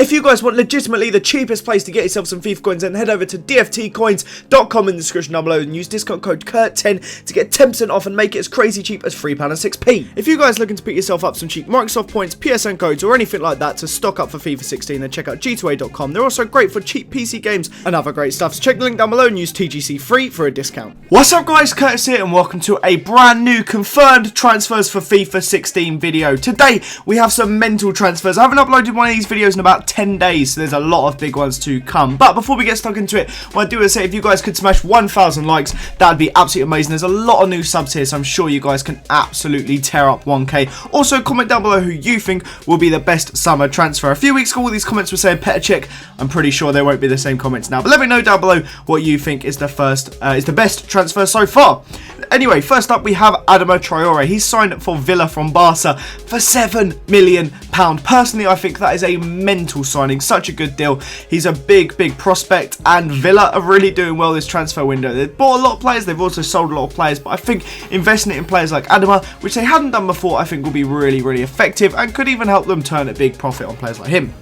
If you guys want legitimately the cheapest place to get yourself some FIFA coins, then head over to dftcoins.com in the description down below and use discount code KURT10 to get 10% off and make it as crazy cheap as £3.06. If you guys are looking to pick yourself up some cheap Microsoft points, PSN codes or anything like that to stock up for FIFA 16, then check out g2a.com. They're also great for cheap PC games and other great stuff, so check the link down below and use TGC3 for a discount. What's up guys, Curtis here and welcome to a brand new confirmed transfers for FIFA 16 video. Today we have some mental transfers. I haven't uploaded one of these videos in about 10 days, so there's a lot of big ones to come. But before we get stuck into it, what I do is say if you guys could smash 1,000 likes, that'd be absolutely amazing. There's a lot of new subs here, so I'm sure you guys can absolutely tear up 1k. Also, comment down below who you think will be the best summer transfer. A few weeks ago, all these comments were saying Petr Cech. I'm pretty sure they won't be the same comments now. But let me know down below what you think is the best transfer so far. Anyway, first up we have Adama Traore. He's signed for Villa from Barca for £7 million. Personally, I think that is a mental signing. Such a good deal. He's a big prospect, and Villa are really doing well this transfer window. They've bought a lot of players, they've also sold a lot of players, but I think investing it in players like Adama, which they hadn't done before, I think will be really effective and could even help them turn a big profit on players like him.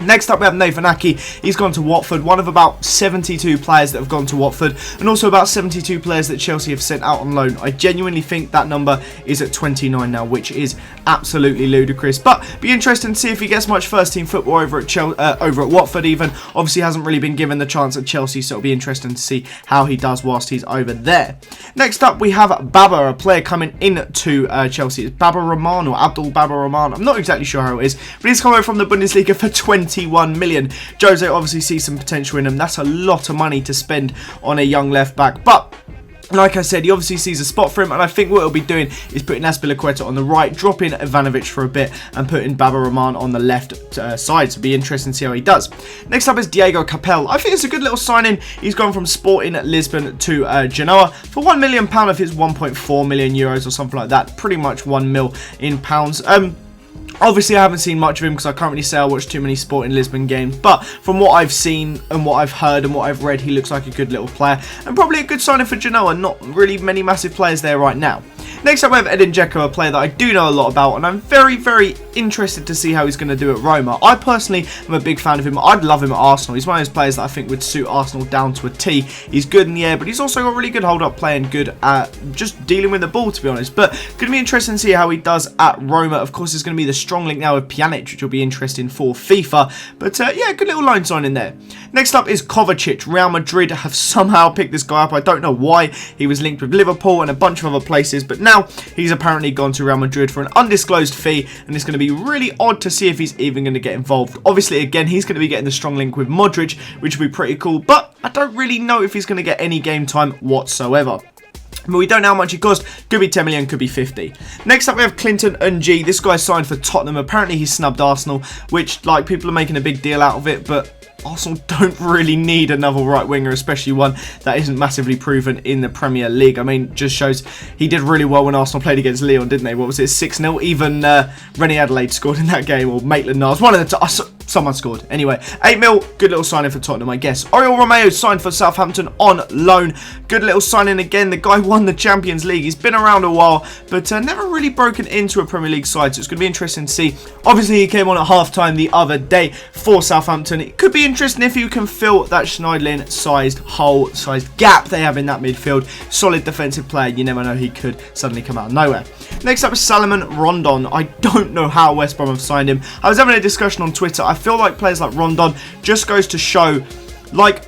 Next up we have Nathan Ake. He's gone to Watford, one of about 72 players that have gone to Watford, and also about 72 players that Chelsea have sent out on loan. I genuinely think that number is at 29 now, which is absolutely ludicrous. But be interesting to see if he gets much first team football over at Watford even. Obviously hasn't really been given the chance at Chelsea, so it'll be interesting to see how he does whilst he's over there. Next up we have Baba, a player coming into Chelsea. It's Baba Rahman or Abdul Baba Rahman. I'm not exactly sure how it is, but he's coming from the Bundesliga for 21 million. Jose obviously sees some potential in him. That's a lot of money to spend on a young left back, but like I said, he obviously sees a spot for him, and I think what he'll be doing is putting Azpilicueta on the right, dropping Ivanovic for a bit, and putting Baba Rahman on the left side. So it'll be interesting to see how he does. Next up is Diego Capel. I think it's a good little signing. He's gone from Sporting Lisbon to Genoa for £1 million of his 1.4 million euros or something like that. Pretty much 1 mil in pounds. Obviously, I haven't seen much of him because I can't really say I watch too many Sporting Lisbon games. But from what I've seen and what I've heard and what I've read, he looks like a good little player. And probably a good signing for Genoa. Not really many massive players there right now. Next up, we have Edin Dzeko, a player that I do know a lot about. And I'm very interested to see how he's going to do at Roma. I personally am a big fan of him. I'd love him at Arsenal. He's one of those players that I think would suit Arsenal down to a T. He's good in the air, but he's also got really good hold-up play and good at just dealing with the ball, to be honest. But going to be interesting to see how he does at Roma. Of course, there's going to be the strong link now with Pjanic, which will be interesting for FIFA. But yeah, good little line sign in there. Next up is KOVACIC. Real Madrid have somehow picked this guy up. I don't know why. He was linked with Liverpool and a bunch of other places, but now he's apparently gone to Real Madrid for an undisclosed fee, and it's going to be really odd to see if he's even going to get involved. Obviously, again, he's going to be getting the strong link with Modric, which will be pretty cool, but I don't really know if he's going to get any game time whatsoever. But we don't know how much he cost. Could be 10 million, could be 50. Next up we have Clinton Ng. This guy signed for Tottenham. Apparently he snubbed Arsenal, which like people are making a big deal out of it, but Arsenal don't really need another right winger, especially one that isn't massively proven in the Premier League. I mean, just shows he did really well when Arsenal played against Lyon, didn't they? What was it, 6-0? Even Rennie Adelaide scored in that game, or Maitland-Niles. One of the someone scored. Anyway, 8 mil, good little signing for Tottenham, I guess. Oriol Romeo signed for Southampton on loan. Good little signing again. The guy won the Champions League. He's been around a while, but never really broken into a Premier League side, so it's going to be interesting to see. Obviously, he came on at half-time the other day for Southampton. It could be interesting if you can fill that Schneidlin-sized hole-sized gap they have in that midfield. Solid defensive player. You never know, he could suddenly come out of nowhere. Next up is Salomon Rondon. I don't know how West Brom have signed him. I was having a discussion on Twitter. I feel like players like Rondon just goes to show, like,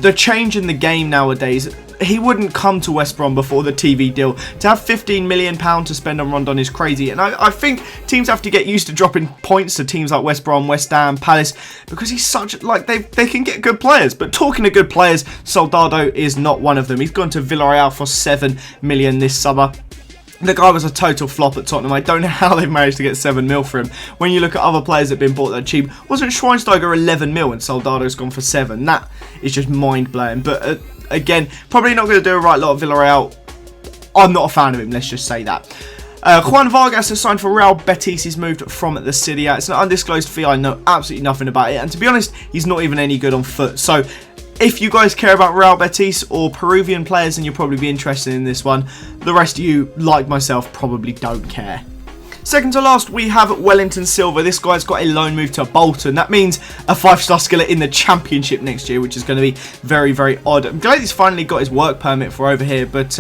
the change in the game nowadays. He wouldn't come to West Brom before the TV deal. To have £15 million to spend on Rondon is crazy. And I think teams have to get used to dropping points to teams like West Brom, West Ham, Palace, because he's such, like, they can get good players. But talking to good players, Soldado is not one of them. He's gone to Villarreal for £7 million this summer. The guy was a total flop at Tottenham. I don't know how they've managed to get 7 mil for him. When you look at other players that have been bought that cheap, wasn't Schweinsteiger 11 mil and Soldado's gone for 7? That is just mind-blowing. But again, probably not going to do a right lot at Villarreal. I'm not a fan of him, let's just say that. Juan Vargas has signed for Real Betis. He's moved from the City. It's an undisclosed fee. I know absolutely nothing about it. And to be honest, he's not even any good on foot. So if you guys care about Real Betis or Peruvian players, then you'll probably be interested in this one. The rest of you, like myself, probably don't care. Second to last, we have Wellington Silva. This guy's got a loan move to Bolton. That means a 5-star skillet in the Championship next year, which is going to be very, very odd. I'm glad he's finally got his work permit for over here, but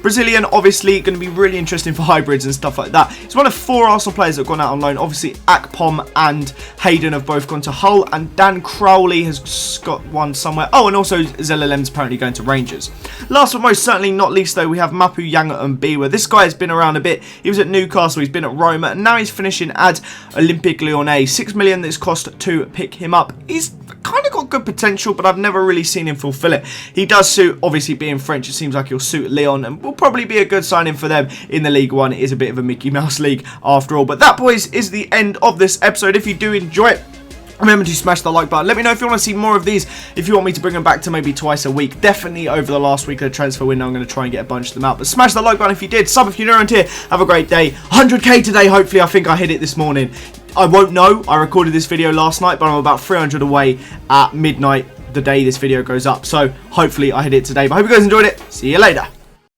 Brazilian, obviously, going to be really interesting for hybrids and stuff like that. He's one of 4 Arsenal players that have gone out on loan. Obviously, Akpom and Hayden have both gone to Hull, and Dan Crowley has got one somewhere. Oh, and also Zelalem's apparently going to Rangers. Last but most certainly not least, though, we have Mapu Yanga and Biwa. This guy has been around a bit. He was at Newcastle, he's been at Roma, and now he's finishing at Olympique Lyonnais. 6 million that's cost to pick him up. He's kind of got good potential, but I've never really seen him fulfill it. He does suit, obviously being French, it seems like he'll suit Lyon, and will probably be a good signing for them in the League One. It is a bit of a Mickey Mouse league after all. But that, boys, is the end of this episode. If you do enjoy it, remember to smash the like button. Let me know if you want to see more of these, if you want me to bring them back to maybe twice a week. Definitely over the last week of the transfer window, I'm going to try and get a bunch of them out. But smash the like button if you did. Sub if you're new around here. Have a great day. 100k today, hopefully. I think I hit it this morning. I won't know. I recorded this video last night, but I'm about 300 away at midnight the day this video goes up. So hopefully I hit it today. But I hope you guys enjoyed it. See you later.